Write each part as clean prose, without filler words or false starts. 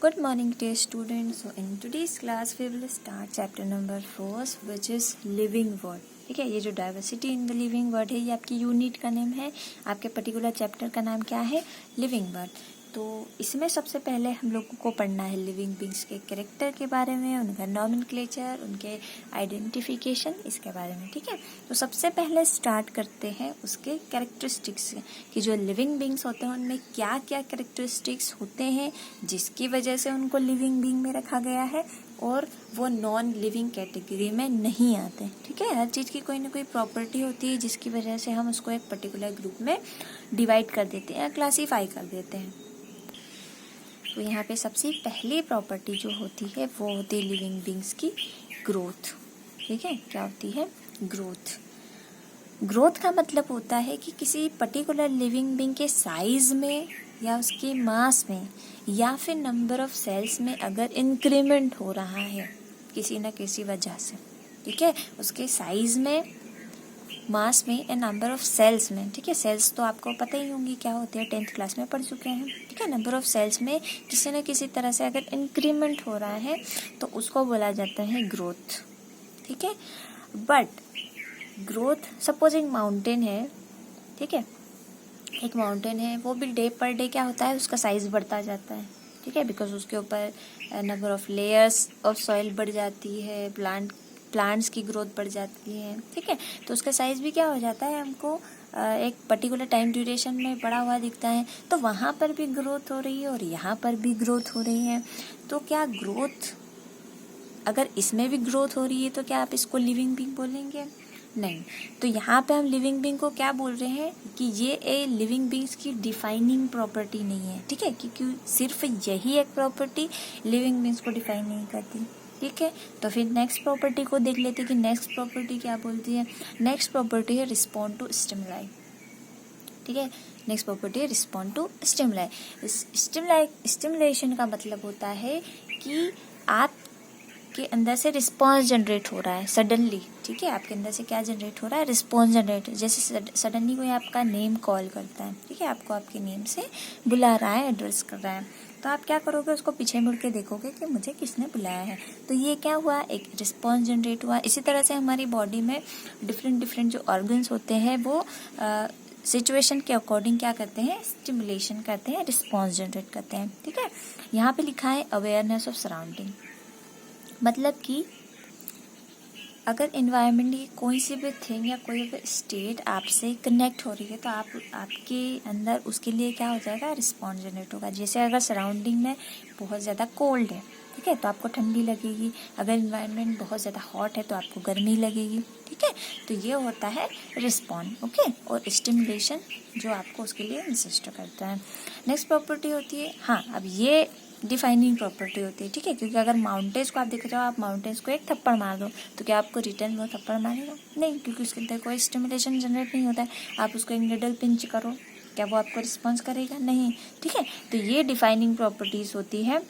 Good morning, dear students. So in today's class we will start chapter number 4, which is living word. ठीक है, ये जो diversity in the living word है ये आपकी unit का नेम है. आपके पर्टिकुलर चैप्टर का नाम क्या है? Living word. तो इसमें सबसे पहले हम लोगों को पढ़ना है लिविंग बींग्स के कैरेक्टर के बारे में, उनका नॉमेनक्लेचर, उनके आइडेंटिफिकेशन, इसके बारे में. ठीक है, तो सबसे पहले स्टार्ट करते हैं उसके कैरेक्टरिस्टिक्स से कि जो लिविंग बींग्स होते हैं उनमें क्या क्या कैरेक्टरिस्टिक्स होते हैं जिसकी वजह से उनको लिविंग बींग में रखा गया है और वो नॉन लिविंग कैटेगरी में नहीं आते. ठीक है, हर चीज़ की कोई ना कोई प्रॉपर्टी होती है जिसकी वजह से हम उसको एक पर्टिकुलर ग्रुप में डिवाइड कर देते हैं या क्लासीफाई कर देते हैं. तो यहाँ पे सबसे पहली प्रॉपर्टी जो होती है वो होती है लिविंग बींग्स की ग्रोथ. ठीक है, क्या होती है? ग्रोथ. ग्रोथ का मतलब होता है कि किसी पर्टिकुलर लिविंग बींग के साइज में या उसके मास में या फिर नंबर ऑफ सेल्स में अगर इंक्रीमेंट हो रहा है किसी न किसी वजह से. ठीक है, उसके साइज में, मास में या नंबर ऑफ सेल्स में. ठीक है, सेल्स तो आपको पता ही होंगी क्या होते हैं, 10th क्लास में पढ़ चुके हैं. ठीक है, नंबर ऑफ सेल्स में किसी न किसी तरह से अगर इंक्रीमेंट हो रहा है तो उसको बोला जाता है ग्रोथ. ठीक है, बट ग्रोथ सपोजिंग माउंटेन है. ठीक है, एक माउंटेन है, वो भी डे पर डे क्या होता है, उसका साइज बढ़ता जाता है. ठीक है, बिकॉज उसके ऊपर number of layers of soil बढ़ जाती है, प्लांट्स की ग्रोथ बढ़ जाती है. ठीक है, तो उसका साइज भी क्या हो जाता है, हमको एक पर्टिकुलर टाइम ड्यूरेशन में बड़ा हुआ दिखता है. तो वहाँ पर भी ग्रोथ हो रही है और यहाँ पर भी ग्रोथ हो रही है. तो क्या ग्रोथ, अगर इसमें भी ग्रोथ हो रही है तो क्या आप इसको लिविंग बीइंग बोलेंगे? नहीं. तो यहाँ पे हम लिविंग बीइंग को क्या बोल रहे हैं कि ये ए लिविंग बीइंग्स की डिफाइनिंग प्रॉपर्टी नहीं है. ठीक है, क्योंकि सिर्फ यही एक प्रॉपर्टी लिविंग बीइंग्स को डिफाइन नहीं करती. ठीक है, तो फिर नेक्स्ट प्रॉपर्टी को देख लेते हैं कि नेक्स्ट प्रॉपर्टी क्या बोलती है. नेक्स्ट प्रॉपर्टी है रिस्पॉन्ड टू स्टिमुलाई. ठीक है, नेक्स्ट प्रॉपर्टी है रिस्पॉन्ड टू स्टिमुलाई. स्टिमुलेशन का मतलब होता है कि आपके अंदर से रिस्पॉन्स जनरेट हो रहा है सडनली. ठीक है, आपके अंदर से क्या जनरेट हो रहा है? Response generate. जैसे सडनली कोई आपका नेम कॉल करता है. ठीक है, आपको आपके नेम से बुला रहा है, एड्रेस कर रहा है, तो आप क्या करोगे, उसको पीछे मुड़ के देखोगे कि मुझे किसने बुलाया है. तो ये क्या हुआ, एक रिस्पॉन्स जनरेट हुआ. इसी तरह से हमारी बॉडी में डिफरेंट जो ऑर्गन्स होते हैं वो सिचुएशन के अकॉर्डिंग क्या करते हैं, स्टिमुलेशन करते हैं, रिस्पॉन्स जनरेट करते हैं. ठीक है, यहाँ पे लिखा है अवेयरनेस ऑफ सराउंडिंग. मतलब कि अगर इन्वायरमेंट की कोई सी भी थिंग या कोई भी स्टेट आपसे कनेक्ट हो रही है तो आपके अंदर उसके लिए क्या हो जाएगा, रिस्पॉन्स जनरेट होगा. जैसे अगर सराउंडिंग में बहुत ज़्यादा कोल्ड है, ठीक है, तो आपको ठंडी लगेगी. अगर इन्वायरमेंट बहुत ज़्यादा हॉट है तो आपको गर्मी लगेगी. ठीक है, तो ये होता है रिस्पॉन्ड. ओके, और स्टिमुलेशन जो आपको उसके लिए इंसिस्ट करता है. नेक्स्ट प्रॉपर्टी होती है, हाँ, अब ये डिफाइनिंग प्रॉपर्टी होती है. ठीक है, क्योंकि अगर माउंटेन्स को आप देख रहे हो, आप माउंटेन्स को एक थप्पड़ मार दो तो क्या आपको रिटर्न वो थप्पड़ मारेगा? नहीं, क्योंकि उसके अंदर कोई स्टिमुलेशन जनरेट नहीं होता है. आप उसको एक निडल पिंच करो, क्या वो आपको रिस्पॉन्स करेगा? नहीं. ठीक है, तो ये डिफाइनिंग प्रॉपर्टीज होती है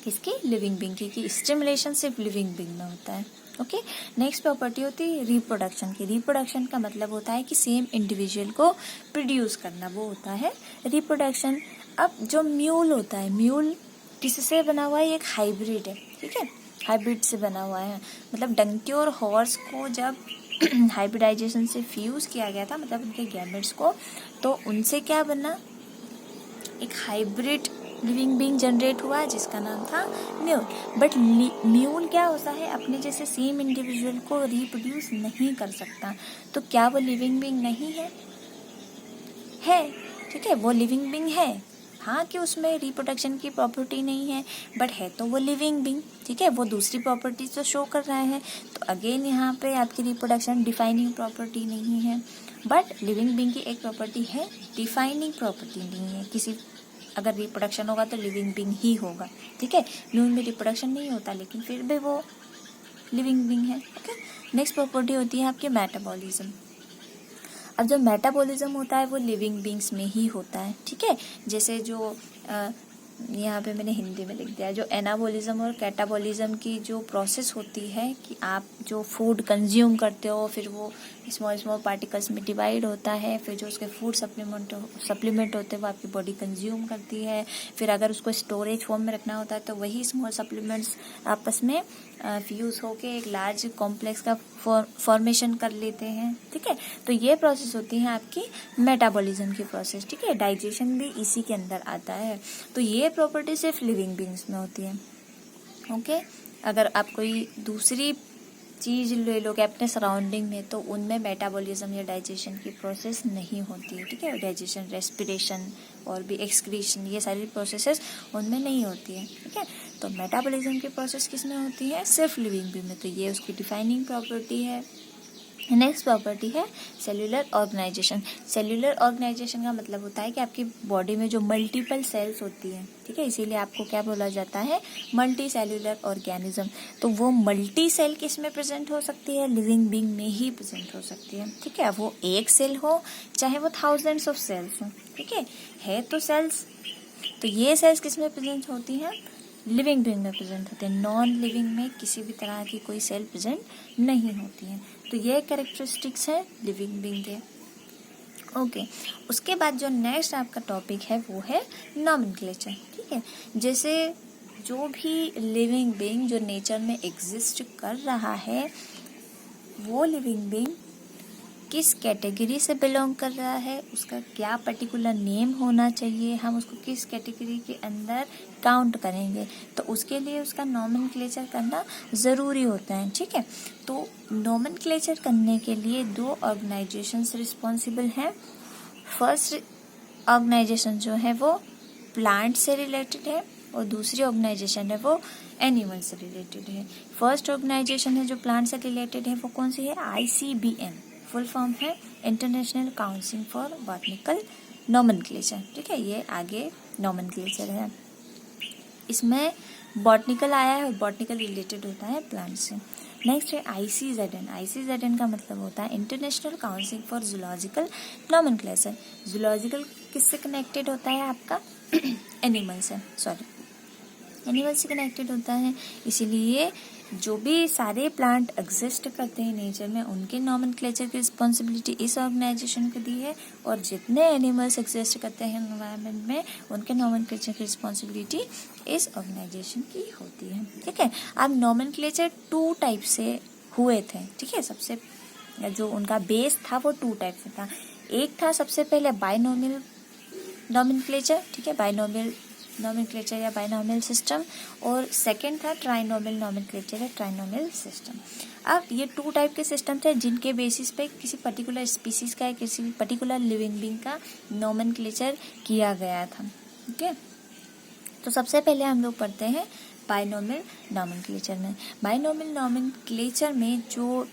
किसकी, लिविंग बीइंग की, कि स्टिमुलेशन सिर्फ लिविंग बीइंग में होता है. ओके, नेक्स्ट प्रॉपर्टी होती है रिप्रोडक्शन की. रिप्रोडक्शन का मतलब होता है कि सेम इंडिविजुअल को प्रोड्यूस करना, वो होता है रिप्रोडक्शन. अब जो म्यूल होता है, म्यूल किससे बना हुआ है? एक हाइब्रिड है. ठीक है, हाइब्रिड से बना हुआ है. मतलब डंकी और हॉर्स को जब हाइब्रिडाइजेशन से फ्यूज किया गया था, मतलब उनके गैमेट्स को, तो उनसे क्या बना, एक हाइब्रिड लिविंग बीइंग जनरेट हुआ जिसका नाम था म्यूल. बट म्यूल क्या होता है, अपने जैसे सेम इंडिविजुअल को रिप्रोड्यूस नहीं कर सकता. तो क्या वो लिविंग बीइंग नहीं है? है. ठीक है, वो लिविंग बीइंग है. हाँ, कि उसमें रिप्रोडक्शन की प्रॉपर्टी नहीं है, बट है तो वो लिविंग बीइंग. ठीक है, वो दूसरी प्रॉपर्टी तो शो कर रहा है. तो अगेन यहाँ पे आपकी रिप्रोडक्शन डिफाइनिंग प्रॉपर्टी नहीं है, बट लिविंग बीइंग की एक प्रॉपर्टी है, डिफाइनिंग प्रॉपर्टी नहीं है. किसी अगर रिप्रोडक्शन होगा तो लिविंग बीइंग ही होगा. ठीक है, म्यूल में रिप्रोडक्शन नहीं होता लेकिन फिर भी वो लिविंग बीइंग है. ओके, नेक्स्ट प्रॉपर्टी होती है आपकी मेटाबॉलिज्म. अब जो मेटाबॉलिज्म होता है वो लिविंग बीइंग्स में ही होता है. ठीक है, जैसे जो यहाँ पे मैंने हिंदी में लिख दिया, जो एनाबॉलिज्म और कैटाबॉलिज्म की जो प्रोसेस होती है कि आप जो फूड कंज्यूम करते हो फिर वो स्मॉल स्मॉल पार्टिकल्स में डिवाइड होता है, फिर जो उसके फूड सप्लीमेंट होते हैं वो आपकी बॉडी कंज्यूम करती है, फिर अगर उसको स्टोरेज फॉर्म में रखना होता है तो वही स्मॉल सप्लीमेंट्स आपस में फ्यूज होके एक लार्ज कॉम्प्लेक्स का फॉर्मेशन कर लेते हैं। ठीक है, तो ये प्रोसेस होती है आपकी मेटाबॉलिज्म की प्रोसेस। ठीक है, डाइजेशन भी इसी के अंदर आता है। तो ये प्रॉपर्टी सिर्फ लिविंग बींग्स में होती है। ओके, अगर आप कोई दूसरी चीज ले लोगे अपने सराउंडिंग में तो उनमें मेटाबॉलिज्म या डाइजेशन की प्रोसेस नहीं होती है। ठीक है, डाइजेशन, रेस्पिरेशन और भी एक्सक्रीशन, ये सारी प्रोसेसेस उनमें नहीं होती है। ठीक है, तो मेटाबॉलिज्म की प्रोसेस किस में होती है? सिर्फ लिविंग बींग में। तो ये उसकी डिफाइनिंग प्रॉपर्टी है। नेक्स्ट प्रॉपर्टी है सेल्यूलर ऑर्गेनाइजेशन। सेल्यूलर ऑर्गेनाइजेशन का मतलब होता है कि आपकी बॉडी में जो मल्टीपल सेल्स होती हैं, ठीक है, इसीलिए आपको क्या बोला जाता है? Multi cellular organism. तो वो मल्टी सेल किस में प्रेजेंट हो सकती है? लिविंग बींग में ही प्रेजेंट हो सकती है। ठीक है, वो एक सेल हो चाहे वो थाउजेंड्स ऑफ सेल्स हो। ठीक है तो सेल्स, तो ये सेल्स किस में प्रेजेंट होती हैं? लिविंग बींग में प्रेजेंट होते हैं। नॉन लिविंग में किसी भी तरह की कोई सेल प्रेजेंट नहीं होती है। तो ये कैरेक्टरिस्टिक्स है लिविंग बींग के। ओके, उसके बाद जो नेक्स्ट आपका टॉपिक है वो है नॉमेनक्लेचर। ठीक है, जैसे जो भी लिविंग बींग जो नेचर में एग्जिस्ट कर रहा है वो लिविंग बींग किस कैटेगरी से बिलोंग कर रहा है, उसका क्या पर्टिकुलर नेम होना चाहिए, हम उसको किस कैटेगरी के अंदर काउंट करेंगे, तो उसके लिए उसका नॉमेनक्लेचर करना ज़रूरी होता है। ठीक है, तो नॉमेनक्लेचर करने के लिए दो ऑर्गेनाइजेशंस रिस्पॉन्सिबल हैं। फर्स्ट ऑर्गेनाइजेशन जो है वो प्लांट से रिलेटेड है और दूसरी ऑर्गेनाइजेशन है वो एनिमल से रिलेटेड है। फर्स्ट ऑर्गेनाइजेशन है जो प्लांट से रिलेटेड है वो कौन सी है? ICBM, फुल फॉर्म है international council for botanical nomenclature. ठीक है, ये आगे नॉमेनक्लेचर है, इसमें बॉटनिकल आया है और बॉटनिकल रिलेटेड होता है प्लांट से। नेक्स्ट है ICZN। ICZN का मतलब होता है international council for zoological nomenclature. Zoological किससे कनेक्टेड होता है आपका? एनिमल से, एनिमल से कनेक्टेड होता है। इसीलिए जो भी सारे प्लांट एग्जिस्ट करते हैं नेचर में उनके नॉमेनक्लेचर की रिस्पॉन्सिबिलिटी इस ऑर्गेनाइजेशन को दी है, और जितने एनिमल्स एग्जिस्ट करते हैं एनवायरनमेंट में उनके नॉमेनक्लेचर की रिस्पॉन्सिबिलिटी इस ऑर्गेनाइजेशन की होती है। ठीक है, अब नॉमेनक्लेचर 2 टाइप से हुए थे। ठीक है, सबसे जो उनका बेस था वो 2 टाइप से था। एक था सबसे पहले बाइनोमियल नॉमेनक्लेचर, ठीक है, बाइनोमियल नॉमेनक्लेचर या बाइनोमियल सिस्टम, और सेकंड था ट्राइनोमियल नॉमेनक्लेचर या ट्राइनोमियल सिस्टम। अब ये 2 टाइप के सिस्टम थे जिनके बेसिस पे किसी पर्टिकुलर स्पीसीज का या किसी पर्टिकुलर लिविंग बींग का नॉमेनक्लेचर किया गया था। ठीक है, तो सबसे पहले हम लोग पढ़ते हैं बाइनोमियल नॉमेनक्लेचर में। बाइनोमियल नॉमेनक्लेचर में जो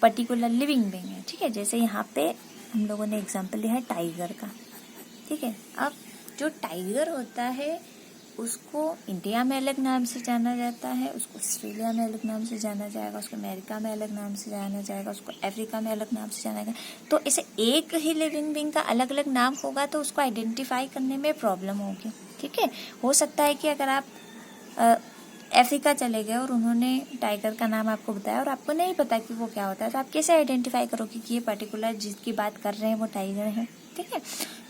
पर्टिकुलर लिविंग बींग है, ठीक है, जैसे यहाँ पे हम लोगों ने एग्जाम्पल लिया है टाइगर का। ठीक है, अब जो टाइगर होता है उसको इंडिया में अलग नाम से जाना जाता है, उसको ऑस्ट्रेलिया में अलग नाम से जाना जाएगा, उसको अमेरिका में अलग नाम से जाना जाएगा, उसको अफ्रीका में अलग नाम से जाना जाएगा। तो इसे एक ही लिविंग बींग का अलग अलग नाम होगा तो उसको आइडेंटिफाई करने में प्रॉब्लम होगी। ठीक है, हो सकता है कि अगर आप अफ्रीका चले गए और उन्होंने टाइगर का नाम आपको बताया और आपको नहीं पता कि वो क्या होता है, तो आप कैसे आइडेंटिफाई करोगे कि ये पर्टिकुलर जिसकी बात कर रहे हैं वो टाइगर है। ठीक है,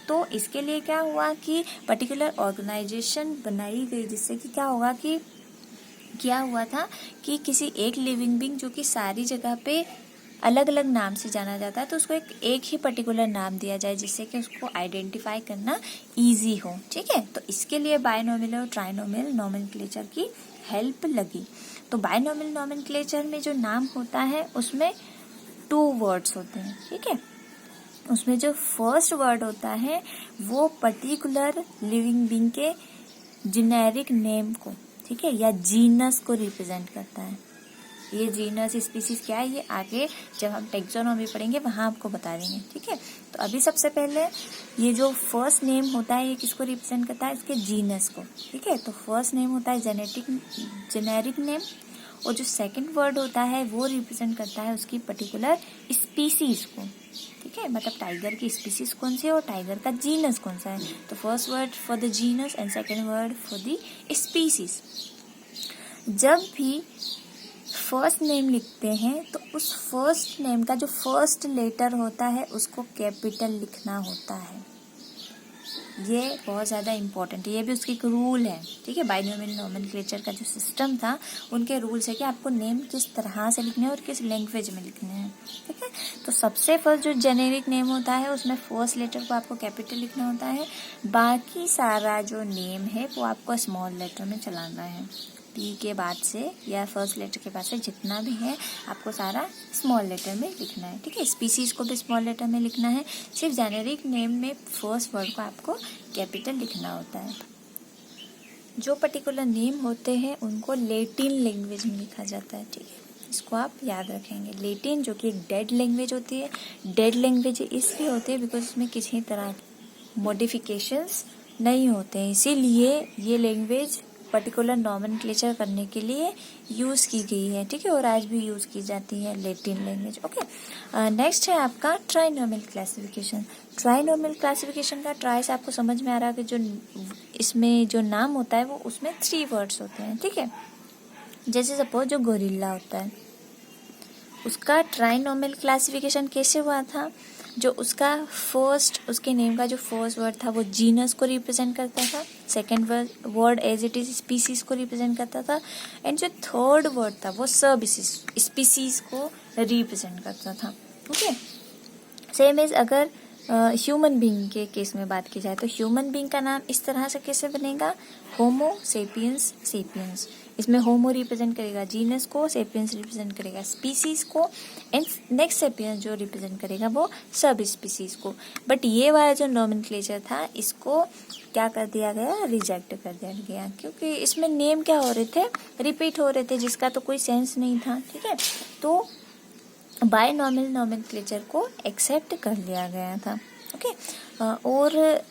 तो इसके लिए क्या हुआ कि पर्टिकुलर ऑर्गेनाइजेशन बनाई गई, जिससे कि क्या हुआ था कि किसी एक लिविंग बींग जो कि सारी जगह पे अलग अलग नाम से जाना जाता है तो उसको एक ही पर्टिकुलर नाम दिया जाए जिससे कि उसको आइडेंटिफाई करना इजी हो। ठीक है, तो इसके लिए बाइनोमियल और ट्राइनोमियल नॉमेनक्लेचर की हेल्प लगी। तो बाइनोमियल नॉमेनक्लेचर में जो नाम होता है उसमें 2 वर्ड्स होते हैं। ठीक है, उसमें जो फर्स्ट वर्ड होता है वो पर्टिकुलर लिविंग बींग के जेनेरिक नेम को, ठीक है, या जीनस को रिप्रेजेंट करता है। ये जीनस स्पीसीज क्या है ये आगे जब हम टैक्सोनॉमी पढ़ेंगे वहां आपको बता देंगे। ठीक है, तो अभी सबसे पहले ये जो फर्स्ट नेम होता है ये किसको रिप्रेजेंट करता है? इसके जीनस को। ठीक है, तो फर्स्ट नेम होता है जेनेरिक नेम, और जो सेकंड वर्ड होता है वो रिप्रेजेंट करता है उसकी पर्टिकुलर स्पीसीज को। ठीक ठीक है, मतलब टाइगर की स्पीसीज कौन सी है और टाइगर का जीनस कौन सा है। तो first word for the genus and second word for the species. जब भी फर्स्ट नेम लिखते हैं तो उस फर्स्ट नेम का जो फर्स्ट लेटर होता है उसको कैपिटल लिखना होता है। ये बहुत ज़्यादा इम्पोर्टेंट है, ये भी उसकी एक रूल है, ठीक है। बाइनोमियल नोमेनक्लेचर का जो सिस्टम था उनके रूल्स है कि आपको नेम किस तरह से लिखने हैं और किस लैंग्वेज में लिखने हैं, ठीक है। तो सबसे फर्स्ट जो जेनेरिक नेम होता है उसमें फर्स्ट लेटर को आपको कैपिटल लिखना होता है, बाकी सारा जो नेम है वो आपको स्मॉल लेटर में चलाना है। पी के बाद से या फर्स्ट लेटर के बाद से जितना भी है आपको सारा स्मॉल लेटर में लिखना है, ठीक है। स्पीसीज को भी स्मॉल लेटर में लिखना है, सिर्फ जेनेरिक नेम में फर्स्ट वर्ड को आपको कैपिटल लिखना होता है। जो पर्टिकुलर नेम होते हैं उनको लैटिन लैंग्वेज में लिखा जाता है, ठीक है। इसको आप याद रखेंगे। लैटिन जो कि एक डेड लैंग्वेज होती है, डेड लैंग्वेज इसलिए होती है बिकॉज इसमें किसी तरह के मॉडिफिकेशंस नहीं होते हैं, इसीलिए ये लैंग्वेज पर्टिकुलर नोमेनक्लेचर करने के लिए यूज़ की गई है, ठीक है, और आज भी यूज़ की जाती है लैटिन लैंग्वेज। ओके, नेक्स्ट है आपका ट्राइनोमियल क्लासिफिकेशन। ट्राइनोमियल क्लासिफिकेशन का ट्राई से आपको समझ में आ रहा है कि जो इसमें जो नाम होता है वो उसमें 3 वर्ड्स होते हैं, ठीक है। जैसे सपोज जो गोरिल्ला होता है उसका ट्राइनोमियल क्लासिफिकेशन कैसे हुआ था, जो उसका फर्स्ट उसके नेम का जो फर्स्ट वर्ड था वो जीनस को रिप्रेजेंट करता था, second word as it is species को रिप्रेजेंट करता था, एंड जो थर्ड वर्ड था वो सब स्पीसीज को रिप्रेजेंट करता था, ओके। सेम एज अगर ह्यूमन बीइंग के केस में बात की जाए तो ह्यूमन बीइंग का नाम इस तरह से कैसे बनेगा, होमो सेपियंस सेपियंस। इसमें होमो रिप्रेजेंट करेगा जीनस को, सेपियंस रिप्रेजेंट करेगा स्पीसीज को, एंड नेक्स्ट सेपियंस जो रिप्रेजेंट करेगा वो सब स्पीसीज को। बट ये वाला जो नोमेनक्लेचर था इसको क्या कर दिया गया, रिजेक्ट कर दिया गया, क्योंकि इसमें नेम क्या हो रहे थे, रिपीट हो रहे थे, जिसका तो कोई सेंस नहीं था, ठीक है। तो बायनोमियल नोमेनक्लेचर को एक्सेप्ट कर लिया गया था, ओके। और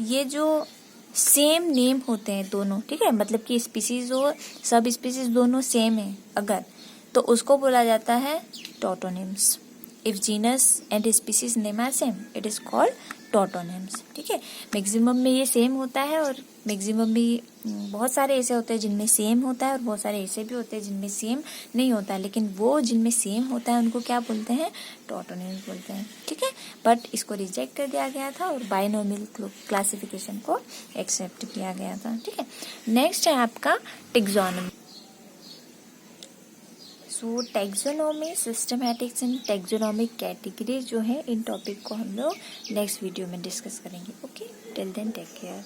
ये जो सेम नेम होते हैं दोनों, ठीक है, मतलब कि स्पीसीज और सब स्पीसीज दोनों सेम है अगर, तो उसको बोला जाता है tautonyms. If genus and species name are same it is called tautonyms, ठीक है। मैक्सिमम में ये सेम होता है और मैक्सिमम भी बहुत सारे ऐसे होते हैं जिनमें सेम होता है और बहुत सारे ऐसे भी होते हैं जिनमें सेम नहीं होता है, लेकिन वो जिनमें सेम होता है उनको क्या बोलते हैं, टॉटोनिम्स बोलते हैं, ठीक है। बट इसको रिजेक्ट कर दिया गया था और बायनोमियल क्लासिफिकेशन को एक्सेप्ट किया गया था, ठीक है। नेक्स्ट है आपका taxonomy. So taxonomy, systematics and taxonomic category जो है, इन टॉपिक को हम लोग नेक्स्ट वीडियो में डिस्कस करेंगे, okay. Till then take care.